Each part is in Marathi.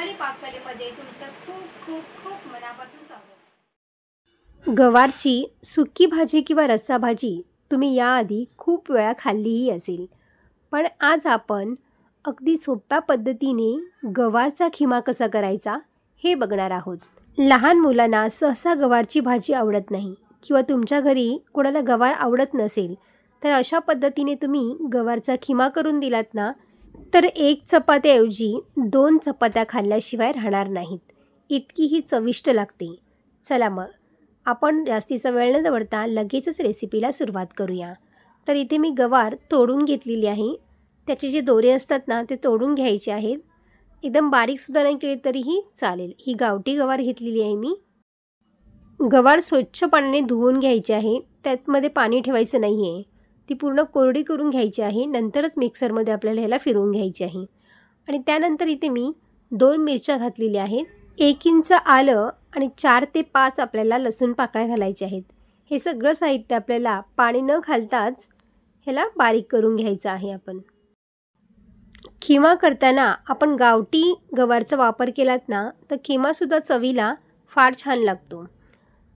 रुमाली पाककलेमध्ये तुमचं खूप खूप खूप मनापासून स्वागत। गवारची सुकी भाजी किंवा रस्सा भाजी तुम्ही याआधी खूप वेळा खाल्लीही असेल, पण आज आपण अगदी सोप्या पद्धतीने गवारचा खिमा कसा करायचा हे बघणार आहोत। लहान मुलांना सहसा गवारची भाजी आवडत नाही किंवा तुमच्या घरी कोणाला गवार आवडत नसेल तर अशा पद्धतीने तुम्ही गवारचा खिमा करून दिलात ना तर एक चपात्याऐवजी 2 चपात्या खाल्ल्याशिवाय राहणार नाहीत, इतकी ही चविष्ट लागते। चला मग आपण जास्तीचा वेळ न दवडता लगेचच रेसिपीला सुरुवात करूया। तर इथे मी गवार तोडून घेतलेली आहे, त्याचे जे दोरे असतात ना ते तोडून घ्यायचे आहेत। एकदम बारीकसुद्धा नाही केले तरीही चालेल। ही गावठी गवार घेतलेली आहे मी। गवार स्वच्छ पाण्याने धुवून घ्यायची आहे, त्यातमध्ये पाणी ठेवायचं नाही आहे। ती पूर्ण कोरडी करून घ्यायची आहे, नंतरच मिक्सरमध्ये आपल्याला ह्याला फिरवून घ्यायची आहे। आणि त्यानंतर इथे मी 2 मिरच्या घातलेल्या आहेत, 1 इंच आलं आणि 4 ते 5 आपल्याला लसूण पाकळ्या घालायच्या आहेत। हे सगळं साहित्य आपल्याला पाणी न घालताच ह्याला बारीक करून घ्यायचं आहे। आपण खिमा करताना आपण गावठी गवारचा वापर केलात ना तर खिमासुद्धा चवीला फार छान लागतो।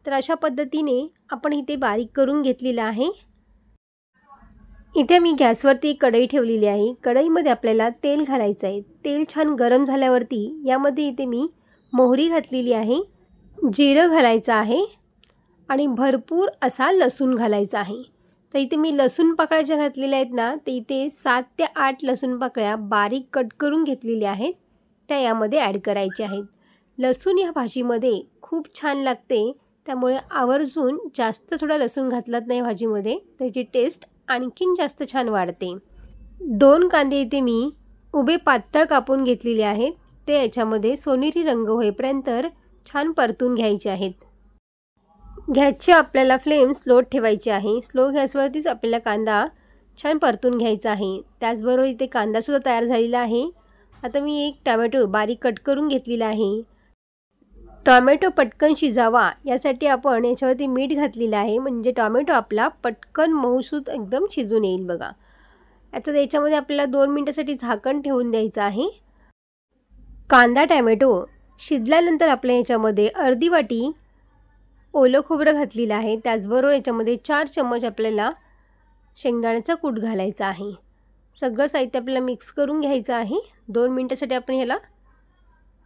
तर अशा पद्धतीने आपण इथे बारीक करून घेतलेलं आहे। इथे मी गॅसवरती कढई ठेवलेली आहे। कढईमध्ये आपल्याला तेल घालायचं आहे। तेल छान गरम झाल्यावरती यामध्ये इथे मी मोहरी घातलेली आहे, जिरं घालायचं आहे आणि भरपूर असा लसूण घालायचा आहे। तर इथे मी लसूण पाकळ्या ज्या घातलेल्या आहेत ना ते इथे 7 ते 8 लसूण पाकळ्या बारीक कट करून घेतलेल्या आहेत, त्या यामध्ये ॲड करायच्या आहेत। लसूण या भाजीमध्ये खूप छान लागते, त्यामुळे आवर्जून जास्त थोडा लसूण घातलात नाही भाजीमध्ये, त्याची टेस्ट आणखीन जास्त छान वाढते। 2 कांदे इथे मी उभे पातळ कापून घेतलेले आहेत, ते याच्यामध्ये सोनेरी रंग होईपर्यंत छान परतून घ्यायचे आहेत। गॅसची आपल्याला फ्लेम स्लो ठेवायची आहे। स्लो गॅसवरतीच आपल्याला कांदा छान परतून घ्यायचा आहे। त्याचबरोबर इथे कांदासुद्धा तयार झालेला आहे। आता मी 1 टोमॅटो बारीक कट करून घेतलेला आहे। टोमॅटो पटकन शिजावा यासाठी आपण याच्यावरती मीठ घातलेलं आहे, म्हणजे टोमॅटो आपला पटकन मऊसूत एकदम शिजून येईल बघा। आता याच्यामध्ये आपल्याला 2 मिनिटासाठी झाकण ठेवून द्यायचं आहे। कांदा टोमॅटो शिजल्यानंतर आपल्या याच्यामध्ये अर्धी वाटी ओलं खोबरं घातलेलं आहे, त्याचबरोबर याच्यामध्ये 4 चम्मच आपल्याला शेंगदाण्याचा कूट घालायचा आहे। सगळं साहित्य आपल्याला मिक्स करून घ्यायचं आहे। 2 मिनिटासाठी आपण ह्याला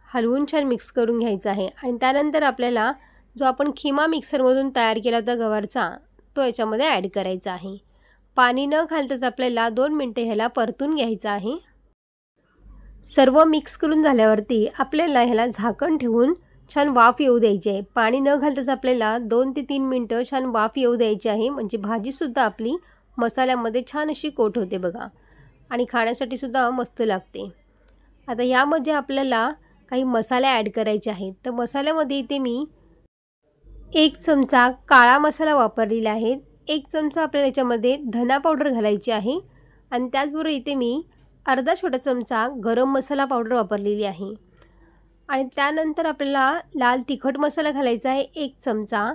हलवून छान मिक्स करून घ्यायचं आहे। आणि त्यानंतर आपल्याला जो आपण खिमा मिक्सरमधून तयार केला होता गवारचा तो याच्यामध्ये ॲड करायचा आहे। पाणी न घालताच आपल्याला 2 मिनिटे ह्याला परतून घ्यायचं आहे। सर्व मिक्स करून झाल्यावरती आपल्याला ह्याला झाकण ठेवून छान वाफ येऊ द्यायची आहे। पाणी न घालताच आपल्याला 2 ते 3 मिनटं छान वाफ येऊ द्यायची आहे, म्हणजे भाजीसुद्धा आपली मसाल्यामध्ये छान अशी कोट होते बघा आणि खाण्यासाठी सुद्धा मस्त लागते। आता यामध्ये आपल्याला काही मसाले ॲड करायचे आहेत। तर मसाल्यामध्ये इथे मी 1 चमचा काळा मसाला वापरलेला आहे, 1 चमचा आपल्याला याच्यामध्ये धना पावडर घालायची आहे आणि त्याचबरोबर इथे मी अर्धा छोटा चमचा गरम मसाला पावडर वापरलेली आहे। आणि त्यानंतर आपल्याला लाल तिखट मसाला घालायचा आहे 1 चमचा।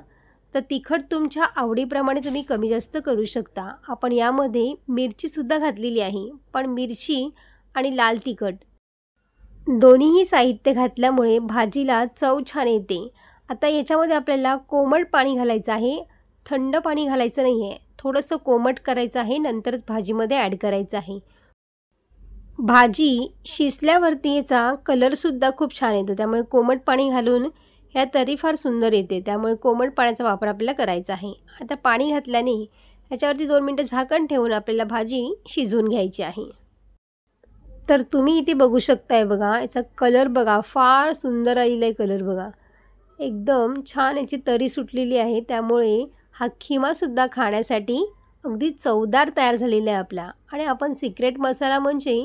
तर तिखट तुमच्या आवडीप्रमाणे तुम्ही कमी जास्त करू शकता। आपण यामध्ये मिरचीसुद्धा घातलेली आहे, पण मिरची आणि लाल तिखट दोन्हीही साहित्य घातल्यामुळे भाजीला चव छान येते। आता याच्यामध्ये आपल्याला कोमट पाणी घालायचं आहे, थंड पाणी घालायचं नाही आहे, थोडंसं कोमट करायचं आहे, नंतरच भाजीमध्ये ॲड करायचं आहे। भाजी शिजल्यावरती याचा कलरसुद्धा खूप छान येतो, त्यामुळे कोमट पाणी घालून ह्या तरी फार सुंदर येते, त्यामुळे कोमट पाण्याचा वापर आपल्याला करायचा आहे। आता पाणी घातल्याने ह्याच्यावरती 2 मिनिटं झाकण ठेवून आपल्याला भाजी शिजवून घ्यायची आहे। तर तुम्ही इथे बघू शकताय बघा, याचा कलर बघा, फार सुंदर आलेला आहे कलर बघा, एकदम छान याची तरी सुटलेली आहे, त्यामुळे हा खिमासुद्धा खाण्यासाठी अगदी चवदार तयार झालेला आहे आपला। आणि आपण सिक्रेट मसाला म्हणजे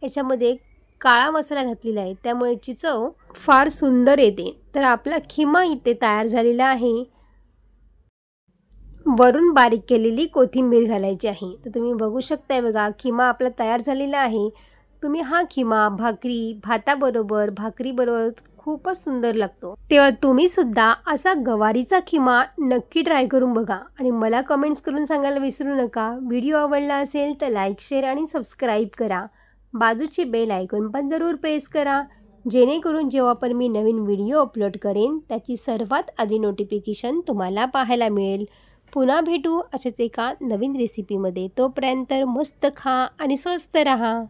याच्यामध्ये काळा मसाला घातलेला आहे, त्यामुळे याची चव फार सुंदर येते। तर आपला खिमा इथे तयार झालेला आहे। वरून बारीक केलेली कोथिंबीर घालायची आहे। तर तुम्ही बघू शकताय बघा, खिमा आपला तयार झालेला आहे। तुम्ही हा खिमा भाकरी भाताबरोबर भाकरीबरोबर खूपच सुंदर लागतो। तेव्हा तुम्ही सुद्धा असा गवारीचा खिमा नक्की ट्राय करून बघा आणि मला कमेंट्स करून सांगायला विसरू नका। व्हिडिओ आवडला असेल तर लाईक शेअर आणि सबस्क्राईब करा, बाजूची बेल आयकॉन पण जरूर प्रेस करा, जेणेकरून जेव्हा पण मी नवीन व्हिडिओ अपलोड करेन त्याची सर्वात आधी नोटिफिकेशन तुम्हाला पाहायला मिळेल. पुन्हा भेटू अशाच एका नवीन रेसिपीमध्ये. तोपर्यंत मस्त खा आणि स्वस्त रहा.